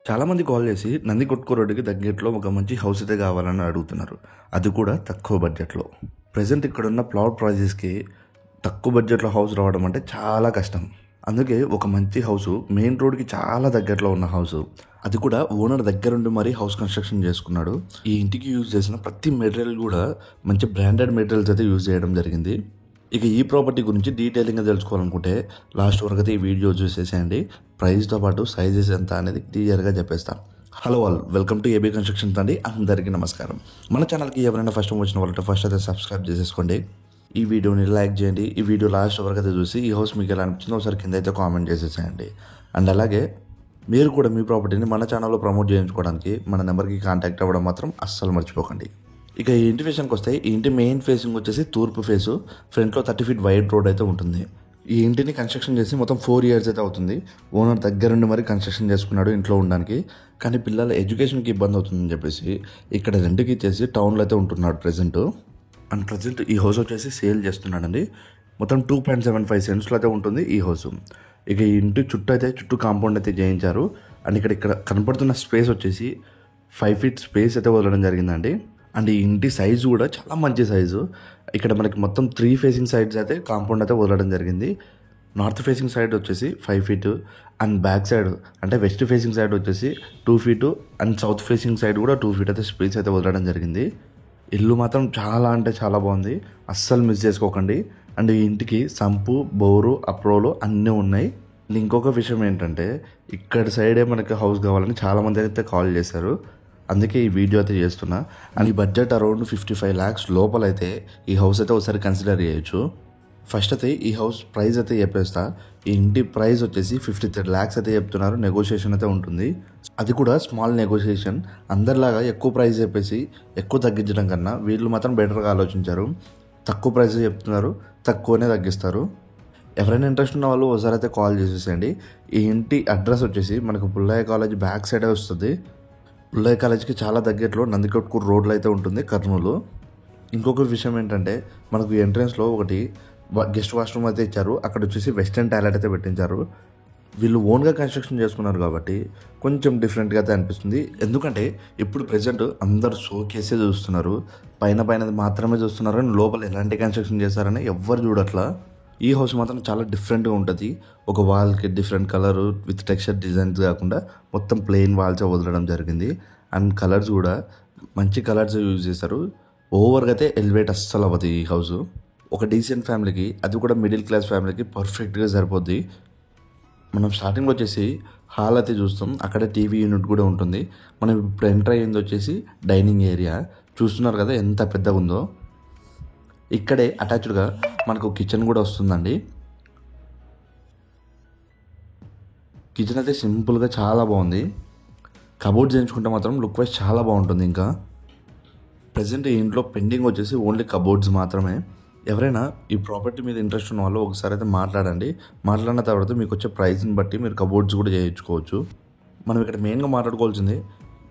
చాలామంది కాల్ చేసి నందికొట్కో రోడ్డుకి దగ్గరలో ఒక మంచి హౌస్ అయితే కావాలని అడుగుతున్నారు. అది కూడా తక్కువ బడ్జెట్లో. ప్రజెంట్ ఇక్కడున్న ప్లాట్ ప్రైజెస్కి తక్కువ బడ్జెట్లో హౌస్ రావడం అంటే చాలా కష్టం. అందుకే ఒక మంచి హౌస్ మెయిన్ రోడ్కి చాలా దగ్గరలో ఉన్న హౌస్, అది కూడా ఓనర్ దగ్గరుండి మరీ హౌస్ కన్స్ట్రక్షన్ చేసుకున్నాడు. ఈ ఇంటికి యూజ్ చేసిన ప్రతి మెటీరియల్ కూడా మంచి బ్రాండెడ్ మెటీరియల్స్ అయితే యూజ్ చేయడం జరిగింది. ఇక ఈ ప్రాపర్టీ గురించి డీటెయిలింగ్గా తెలుసుకోవాలనుకుంటే లాస్ట్ వరకు అయితే ఈ వీడియో చూసేసేయండి. ప్రైస్తో పాటు సైజెస్ ఎంత అనేది క్లియర్గా చెప్పేస్తాను. Hello all, welcome to AB constructions అండి. అందరికీ నమస్కారం. మన ఛానల్కి ఎవరైనా ఫస్ట్ టైం వచ్చిన వాళ్ళంటే ఫస్ట్ అయితే సబ్స్క్రైబ్ చేసేసుకోండి. ఈ వీడియోని లైక్ చేయండి. ఈ వీడియో లాస్ట్ వరకు అయితే చూసి ఈ హౌస్ మీకు ఎలా అనిపించిందో ఒకసారి కింద అయితే కామెంట్ చేసేసేయండి. అండ్ అలాగే మీరు కూడా మీ ప్రాపర్టీని మన ఛానల్లో ప్రమోట్ చేయించుకోవడానికి మన నెంబర్కి కాంటాక్ట్ అవ్వడం మాత్రం అస్సలు మర్చిపోకండి. ఇక ఈ ఇంటి విషయానికి వస్తే ఈ ఇంటి మెయిన్ ఫేసింగ్ వచ్చేసి తూర్పు ఫేసు. ఫ్రంట్లో 30 feet వైడ్ రోడ్ అయితే ఉంటుంది. ఈ ఇంటిని కన్స్ట్రక్షన్ చేసి మొత్తం 4 years అయితే అవుతుంది. ఓనర్ దగ్గరుండి మరి కన్స్ట్రక్షన్ చేసుకున్నాడు ఇంట్లో ఉండడానికి. కానీ పిల్లల ఎడ్యుకేషన్కి ఇబ్బంది అవుతుందని చెప్పేసి ఇక్కడ రెంట్కి ఇచ్చేసి టౌన్లో అయితే ఉంటున్నాడు ప్రజెంట్. అండ్ ప్రజెంట్ ఈ హౌస్ వచ్చేసి సేల్ చేస్తున్నాడండి. మొత్తం 2.75 cents అయితే ఉంటుంది ఈ హౌస్. ఇక ఈ ఇంటి చుట్టూ కాంపౌండ్ అయితే చేయించారు. అండ్ ఇక్కడ కనపడుతున్న స్పేస్ వచ్చేసి 5 feet స్పేస్ అయితే వదలడం జరిగిందండి. అండ్ ఈ ఇంటి సైజు కూడా చాలా మంచి సైజు. ఇక్కడ మనకి మొత్తం 3 facing సైడ్స్ అయితే కాంపౌండ్ అయితే వదలడం జరిగింది. నార్త్ ఫేసింగ్ సైడ్ వచ్చేసి 5 feet అండ్ బ్యాక్ సైడ్ అంటే వెస్ట్ ఫేసింగ్ సైడ్ వచ్చేసి 2 feet and south facing side కూడా 2 feet అయితే స్పేస్ అయితే వదలడం జరిగింది. ఇల్లు మాత్రం చాలా అంటే చాలా బాగుంది, అస్సలు మిస్ చేసుకోకండి. అండ్ ఈ ఇంటికి సంపు, బోరు, అప్రోలు అన్నీ ఉన్నాయి. ఇంకొక విషయం ఏంటంటే ఇక్కడ సైడే మనకి హౌస్ కావాలని చాలామంది అయితే కాల్ చేశారు. అందుకే ఈ వీడియో అయితే చేస్తున్నా. అండ్ ఈ బడ్జెట్ అరౌండ్ 55 lakhs లోపలైతే ఈ హౌస్ అయితే ఒకసారి కన్సిడర్ చేయొచ్చు. ఫస్ట్ అయితే ఈ హౌస్ ప్రైస్ అయితే చెప్పేస్తా. ఈ ఇంటి ప్రైస్ వచ్చేసి 53 lakhs అయితే చెప్తున్నారు. నెగోషియేషన్ అయితే ఉంటుంది, అది కూడా స్మాల్ నెగోషియేషన్. అందరిలాగా ఎక్కువ ప్రైస్ చెప్పేసి ఎక్కువ తగ్గించడం కన్నా వీళ్ళు మాత్రం బెటర్గా ఆలోచించారు. తక్కువ ప్రైస్ చెప్తున్నారు, తక్కువనే తగ్గిస్తారు. ఎవరైనా ఇంట్రెస్ట్ ఉన్న వాళ్ళు ఒకసారి అయితే కాల్ చేసేసేయండి. ఈ ఇంటి అడ్రస్ వచ్చేసి మనకు పుల్లయ్య కాలేజ్ బ్యాక్ సైడే వస్తుంది. పుల్లయ్య కాలేజ్కి చాలా దగ్గరలో నందికొట్కూరు రోడ్లో అయితే ఉంటుంది, కర్నూలు. ఇంకొక విషయం ఏంటంటే మనకు ఎంట్రన్స్లో ఒకటి గెస్ట్ వాష్రూమ్ అయితే ఇచ్చారు. అక్కడ వచ్చేసి వెస్టర్న్ టాయిలెట్ అయితే పెట్టించారు. వీళ్ళు ఓన్గా కన్స్ట్రక్షన్ చేసుకున్నారు కాబట్టి కొంచెం డిఫరెంట్గా అయితే అనిపిస్తుంది. ఎందుకంటే ఇప్పుడు ప్రజెంట్ అందరు షోకేసే చూస్తున్నారు, పైన మాత్రమే చూస్తున్నారు, కానీ లోపల ఎలాంటి కన్స్ట్రక్షన్ చేశారని ఎవ్వరు చూడట్లా. ఈ హౌస్ మాత్రం చాలా డిఫరెంట్గా ఉంటుంది. ఒక వాల్కి different colour with texture designs కాకుండా మొత్తం ప్లెయిన్ వాల్స్ వదలడం జరిగింది. అండ్ కలర్స్ కూడా మంచి కలర్స్ యూజ్ చేశారు. ఓవర్గా అయితే ఎలివేట్ అస్సలు అవ్వదు ఈ హౌస్. ఒక డీసెంట్ ఫ్యామిలీకి, అది కూడా మిడిల్ క్లాస్ ఫ్యామిలీకి పర్ఫెక్ట్గా సరిపోద్ది. మనం స్టార్టింగ్లో వచ్చేసి హాల్ అయితే చూస్తాం, అక్కడ టీవీ యూనిట్ కూడా ఉంటుంది. మనం ఇప్పుడు ఎంటర్ అయ్యింది వచ్చేసి డైనింగ్ ఏరియా. చూస్తున్నారు కదా ఎంత పెద్దగా ఉందో. ఇక్కడే అటాచ్డ్గా మనకు కిచెన్ కూడా వస్తుందండి. కిచెన్ అయితే సింపుల్గా చాలా బాగుంది. కబోర్డ్స్ చేయించుకుంటే మాత్రం లుక్ వైజ్ చాలా బాగుంటుంది. ఇంకా ప్రజెంట్ ఈ ఇంట్లో పెండింగ్ వచ్చేసి ఓన్లీ కబోర్డ్స్ మాత్రమే. ఎవరైనా ఈ ప్రాపర్టీ మీద ఇంట్రెస్ట్ ఉన్న వాళ్ళు ఒకసారి అయితే మాట్లాడండి. మాట్లాడిన తర్వాత మీకు వచ్చే ప్రైస్ని బట్టి మీరు కబోర్డ్స్ కూడా చేయించుకోవచ్చు. మనం ఇక్కడ మెయిన్గా మాట్లాడుకోవాల్సింది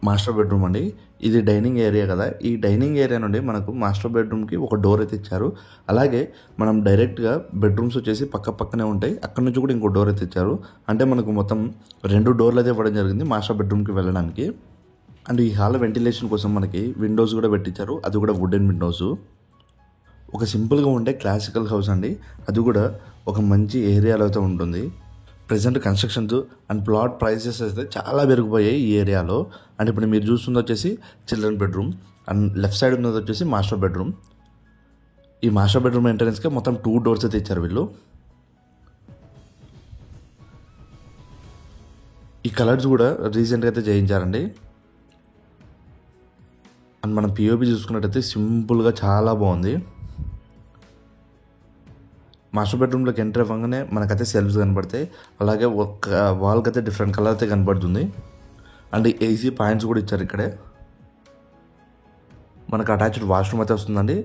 మాస్టర్ బెడ్రూమ్ అండి. ఇది డైనింగ్ ఏరియా కదా, ఈ డైనింగ్ ఏరియా నుండి మనకు మాస్టర్ బెడ్రూమ్కి ఒక డోర్ అయితే ఇచ్చారు. అలాగే మనం డైరెక్ట్గా బెడ్రూమ్స్ వచ్చేసి పక్కనే ఉంటాయి, అక్కడ నుంచి కూడా ఇంకో డోర్ అయితే ఇచ్చారు. అంటే మనకు మొత్తం 2 doors అయితే ఇవ్వడం జరిగింది మాస్టర్ బెడ్రూమ్కి వెళ్ళడానికి. అండ్ ఈ హాల్ వెంటిలేషన్ కోసం మనకి విండోస్ కూడా పెట్టించారు, అది కూడా వుడెన్ విండోస్. ఒక సింపుల్గా ఉండే క్లాసికల్ హౌస్ అండి, అది కూడా ఒక మంచి ఏరియాలో అయితే ఉంటుంది. Present constructions and plot prices అయితే చాలా పెరిగిపోయాయి ఈ ఏరియాలో. అండ్ ఇప్పుడు మీరు చూస్తుంది వచ్చేసి children bedroom and left side ఉన్నది వచ్చేసి మాస్టర్ బెడ్రూమ్. ఈ మాస్టర్ బెడ్రూమ్ ఎంట్రన్స్కి మొత్తం 2 doors అయితే ఇచ్చారు వీళ్ళు. ఈ కలర్స్ కూడా రీసెంట్గా అయితే చేయించారండి. అండ్ మనం పిఓపి చూసుకున్నట్టయితే సింపుల్గా చాలా బాగుంది. మాస్టర్ బెడ్రూమ్లోకి ఎంటర్ అవ్వగానే మనకైతే సెల్ఫ్స్ కనబడతాయి. అలాగే ఒక వాల్కి అయితే డిఫరెంట్ కలర్ అయితే కనబడుతుంది. అండ్ ఏసీ పాయింట్స్ కూడా ఇచ్చారు ఇక్కడే. మనకు అటాచ్డ్ వాష్రూమ్ అయితే వస్తుందండి.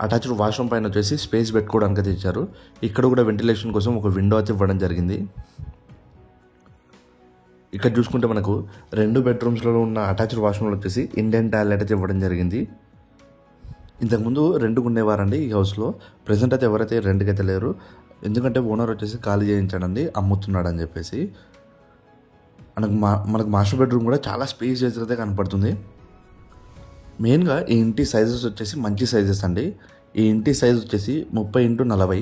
అటాచ్డ్ వాష్రూమ్ పైన వచ్చేసి స్పేస్ పెట్టుకోవడానికి అయితే ఇచ్చారు. ఇక్కడ కూడా వెంటిలేషన్ కోసం ఒక విండో అయితే ఇవ్వడం జరిగింది. ఇక్కడ చూసుకుంటే మనకు 2 bedrooms ఉన్న అటాచ్డ్ వాష్రూమ్లో వచ్చేసి ఇండియన్ టాయిలెట్ అయితే ఇవ్వడం జరిగింది. ఇంతకుముందు రెంట్కి ఉండేవారండి ఈ హౌస్లో. ప్రజెంట్ అయితే ఎవరైతే రెంట్కి అయితే లేరు, ఎందుకంటే ఓనర్ వచ్చేసి ఖాళీ చేయించాడండి, అమ్ముతున్నాడు అని చెప్పేసి. మనకు మాస్టర్ బెడ్రూమ్ కూడా చాలా స్పేస్ అయితే కనపడుతుంది. మెయిన్గా ఈ ఇంటి సైజెస్ వచ్చేసి మంచి సైజెస్ అండి. ఈ ఇంటి సైజ్ వచ్చేసి 30x40,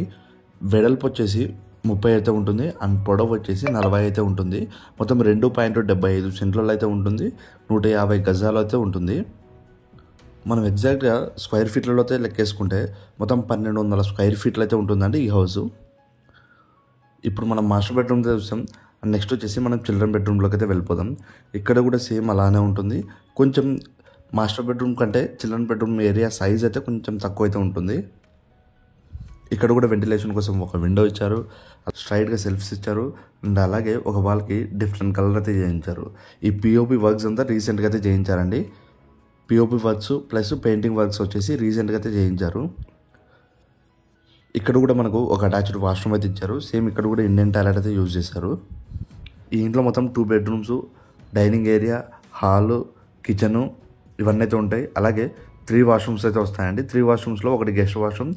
వెడల్పు వచ్చేసి 30 అయితే ఉంటుంది అండ్ పొడవు వచ్చేసి 40 అయితే ఉంటుంది. మొత్తం 2.75 సెంట్లలో అయితే ఉంటుంది. 150 గజాలు అయితే ఉంటుంది. మనం ఎగ్జాక్ట్గా స్క్వేర్ ఫీట్లలో అయితే లెక్కేసుకుంటే మొత్తం 1200 స్క్వేర్ ఫీట్లు అయితే ఉంటుందండి ఈ హౌస్. ఇప్పుడు మనం మాస్టర్ బెడ్రూమ్ చూస్తాం. నెక్స్ట్ వచ్చేసి మనం చిల్డ్రన్ బెడ్రూమ్లోకి అయితే వెళ్ళిపోదాం. ఇక్కడ కూడా సేమ్ అలానే ఉంటుంది. కొంచెం మాస్టర్ బెడ్రూమ్ కంటే చిల్డ్రన్ బెడ్రూమ్ ఏరియా సైజ్ అయితే కొంచెం తక్కువ అయితే ఉంటుంది. ఇక్కడ కూడా వెంటిలేషన్ కోసం ఒక విండో ఇచ్చారు, స్ట్రైట్గా సెల్ఫ్స్ ఇచ్చారు అండ్ అలాగే ఒక వాల్కి డిఫరెంట్ కలర్ అయితే చేయించారు. ఈ పిఓపి వర్క్స్ అంతా రీసెంట్గా అయితే చేయించారండి. POP works plus painting works వచ్చేసి రీసెంట్గా అయితే చేయించారు. ఇక్కడ కూడా మనకు ఒక అటాచ్డ్ వాష్రూమ్ అయితే ఇచ్చారు. సేమ్ ఇక్కడ కూడా ఇండియన్ టాయిలెట్ అయితే యూజ్ చేశారు. ఈ ఇంట్లో మొత్తం 2 bedrooms, dining area, hall, kitchen ఇవన్నీ అయితే ఉంటాయి. అలాగే 3 వాష్రూమ్స్ అయితే వస్తాయండి. 3 వాష్రూమ్స్లో ఒకటి గెస్ట్ వాష్రూమ్,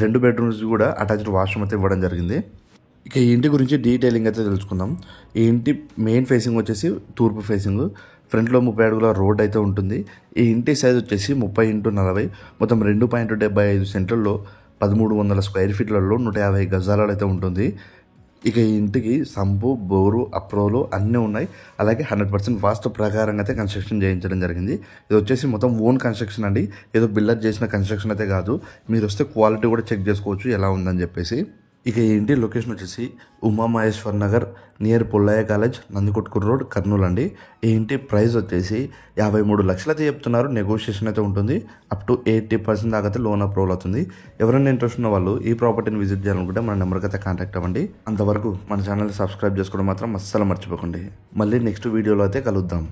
2 బెడ్రూమ్స్ కూడా అటాచ్డ్ వాష్రూమ్ అయితే ఇవ్వడం జరిగింది. ఇక ఈ ఇంటి గురించి డీటెయిలింగ్ అయితే తెలుసుకుందాం. ఈ ఇంటి మెయిన్ ఫేసింగ్ వచ్చేసి తూర్పు ఫేసింగ్. ఫ్రంట్లో 30 అడుగుల రోడ్ అయితే ఉంటుంది. ఈ ఇంటి సైజ్ వచ్చేసి 30x40, మొత్తం 2.75 సెంట్లలో 1300 స్క్వేర్ ఫీట్లలో 150 గజాలలో అయితే ఉంటుంది. ఇక ఈ ఇంటికి సంపు, బోరు, అప్రోలు అన్నీ ఉన్నాయి. అలాగే 100% వాస్తు ప్రకారంగా అయితే కన్స్ట్రక్షన్ చేయించడం జరిగింది. ఇది వచ్చేసి మొత్తం ఓన్ కన్స్ట్రక్షన్ అండి. ఏదో బిల్డర్ చేసిన కన్స్ట్రక్షన్ అయితే కాదు. మీరు వస్తే క్వాలిటీ కూడా చెక్ చేసుకోవచ్చు ఎలా ఉందని చెప్పేసి. ఇక ఈ ఇంటి లొకేషన్ వచ్చేసి Umamaheshwar Nagar near Pullaiah college, Nandikotkur road, Kurnool అండి. ఈ ఇంటి ప్రైస్ వచ్చేసి 53 లక్షలు అయితే చెప్తున్నారు. నెగోషియేషన్ అయితే ఉంటుంది. అప్ టు 80% దాకా అయితే లోన్ అప్రూవల్ అవుతుంది. ఎవరైనా ఇంట్రెస్ట్ ఉన్న వాళ్ళు ఈ ప్రాపర్టీని విజిట్ చేయాలనుకుంటే మన నెంబర్కి అయితే కాంటాక్ట్ అవ్వండి. అంతవరకు మన ఛానల్ని సబ్స్క్రైబ్ చేసుకోవడం మాత్రం అస్సలు మర్చిపోకండి. మళ్ళీ నెక్స్ట్ వీడియోలో అయితే కలుద్దాం.